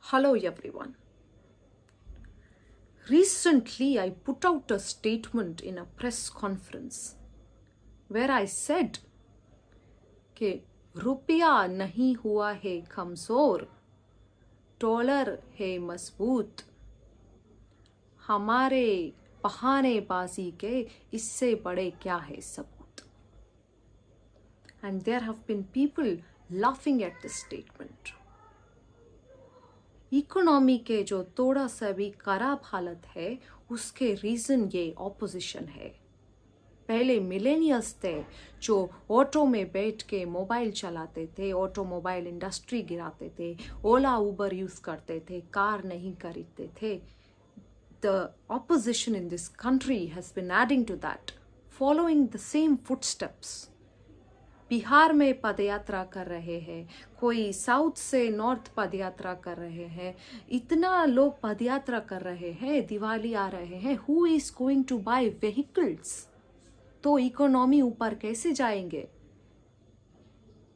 Hello everyone. Recently, I put out a statement in a press conference where I said कि रुपया नहीं हुआ है कमजोर, डॉलर है मजबूत, हमारे बहानेबाजी के इससे बड़े क्या है सबूत. And there have been people laughing at this statement. Economy के जो थोड़ा सा भी खराब हालत है उसके रीज़न ये ऑपोजिशन है. पहले मिलेनियल्स थे जो ऑटो में बैठ के मोबाइल चलाते थे, ऑटोमोबाइल इंडस्ट्री गिराते थे, ओला उबर यूज़ करते थे, कार नहीं खरीदते थे. The opposition in this country has been adding to that, following the same footsteps. Bihar में पदयात्रा कर रहे हैं, कोई साउथ से नॉर्थ पदयात्रा कर रहे हैं. इतना लोग पदयात्रा कर रहे हैं, दिवाली आ रहे हैं. Who is going to buy vehicles? तो इकोनॉमी ऊपर कैसे जाएंगे?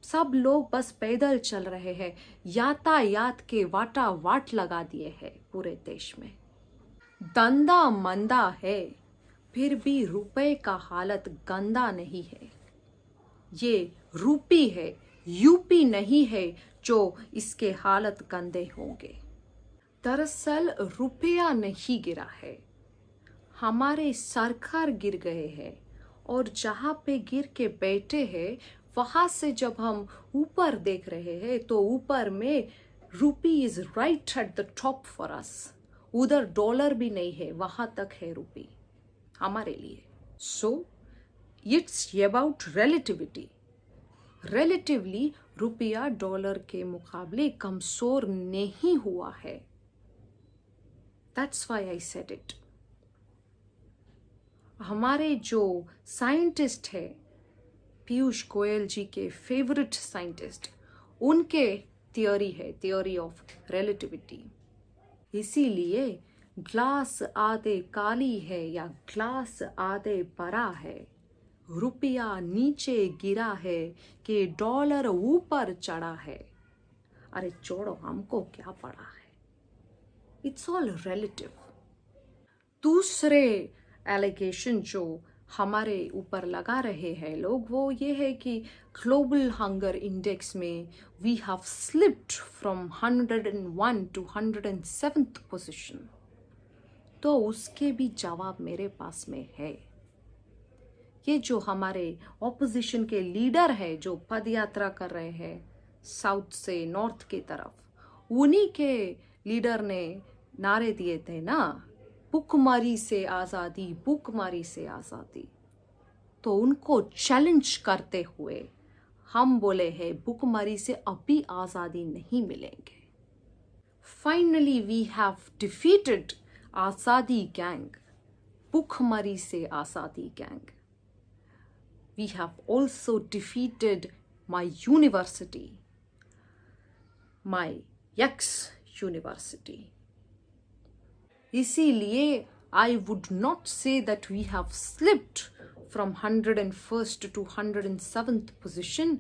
सब लोग बस पैदल चल रहे हैं. यातायात के वाटा वाट लगा दिए हैं पूरे देश में. धंधा मंदा है, फिर भी रुपए का हालत गंदा नहीं है. ये रूपी है, यूपी नहीं है जो इसके हालत गंदे होंगे. दरअसल रुपया नहीं गिरा है, हमारे सरकार गिर गए हैं. और जहाँ पे गिर के बैठे हैं वहाँ से जब हम ऊपर देख रहे हैं तो ऊपर में रूपी is right at the top for us. उधर डॉलर भी नहीं है, वहाँ तक है रूपी हमारे लिए. So it's about relativity. Relatively रुपया डॉलर के मुकाबले कमजोर नहीं हुआ है. That's why I said it. हमारे जो साइंटिस्ट है, पीयूष गोयल जी के फेवरेट साइंटिस्ट, उनके थियोरी है, थियोरी ऑफ रिलेटिविटी. इसीलिए ग्लास आधे काली है या ग्लास आधे भरा है, रुपया नीचे गिरा है कि डॉलर ऊपर चढ़ा है. अरे छोड़ो, हमको क्या पड़ा है. It's all relative. दूसरे एलिगेशन जो हमारे ऊपर लगा रहे हैं लोग वो ये है कि ग्लोबल हंगर इंडेक्स में we have slipped from 101 to 107th position. तो उसके भी जवाब मेरे पास में है. ये जो हमारे ऑपोजिशन के लीडर है जो पदयात्रा कर रहे हैं साउथ से नॉर्थ की तरफ, उन्हीं के लीडर ने नारे दिए थे ना, भूखमरी से आज़ादी, भूखमरी से आज़ादी. तो उनको चैलेंज करते हुए हम बोले हैं भूखमरी से अभी आज़ादी नहीं मिलेंगे. फाइनली वी हैव डिफीटेड आज़ादी गैंग, भूखमरी से आज़ादी gang. We have also defeated my university, my ex-university. इसीलिए I would not say that we have slipped from 101st to 107th position.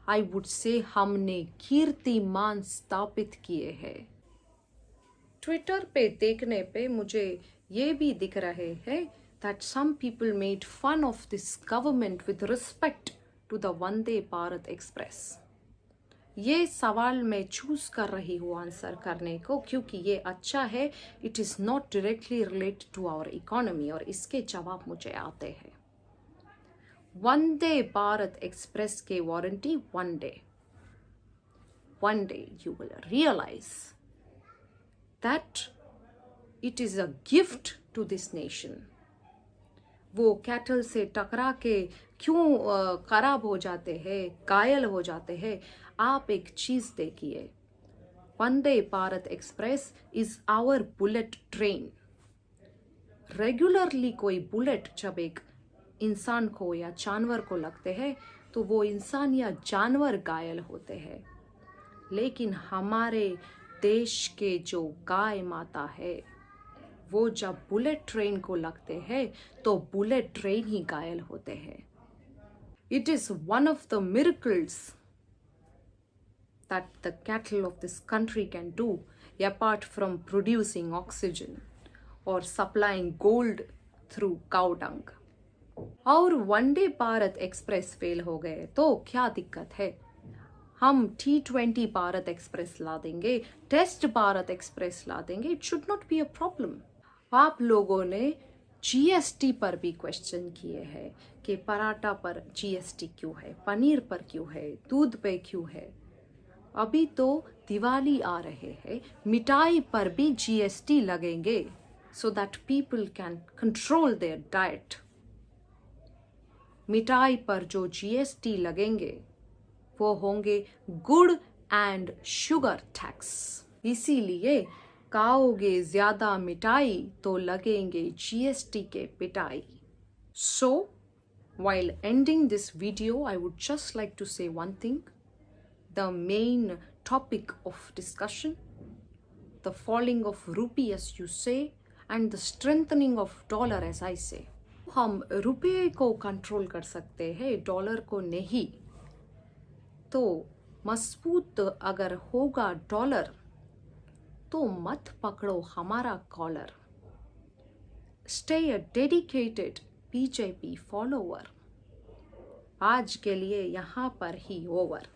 I would say हमने कीर्तिमान स्थापित किए हैं. ट्विटर पे देखने पे मुझे ये भी दिख रहे हैं that some people made fun of this government with respect to the Vande Bharat Express. ये सवाल मैं चूज कर रही हूँ आंसर करने को क्योंकि ये अच्छा है. It is not directly related to our economy और इसके जवाब मुझे आते हैं. वंदे भारत एक्सप्रेस के warranty one day you will realize that it is a gift to this nation. वो कैटल से टकरा के क्यों खराब हो जाते हैं, घायल हो जाते हैं. आप एक चीज देखिए, Vande Bharat express is our bullet train. Regularly कोई बुलेट जब एक इंसान को या जानवर को लगते हैं तो वो इंसान या जानवर घायल होते हैं. लेकिन हमारे देश के जो गाय माता है वो जब बुलेट ट्रेन को लगते हैं तो बुलेट ट्रेन ही घायल होते हैं. It is one of the miracles that the cattle of this country can do apart from producing oxygen or supplying gold through cow dung. और वनडे भारत एक्सप्रेस फेल हो गए तो क्या दिक्कत है? हम T20 भारत एक्सप्रेस ला देंगे, टेस्ट भारत एक्सप्रेस ला देंगे. It should not be a problem. आप लोगों ने GST पर भी क्वेश्चन किए हैं कि पराठा पर GST क्यों है, पनीर पर क्यों है, दूध पे क्यों है. अभी तो दिवाली आ रहे हैं, मिठाई पर भी GST लगेंगे so that people can control their diet. मिठाई पर जो GST लगेंगे वो होंगे गुड़ एंड शुगर टैक्स. इसीलिए खाओगे ज्यादा मिठाई तो लगेंगे GST के पिटाई. So, while ending this video, I would just like to say one thing. The main topic of discussion, the falling of rupee as you say, and the strengthening of dollar as I say. हम रुपये को control कर सकते हैं, dollar को नहीं. तो मजबूत अगर होगा डॉलर तो मत पकड़ो हमारा collar. Stay a dedicated BJP follower. आज के लिए यहाँ पर ही ओवर.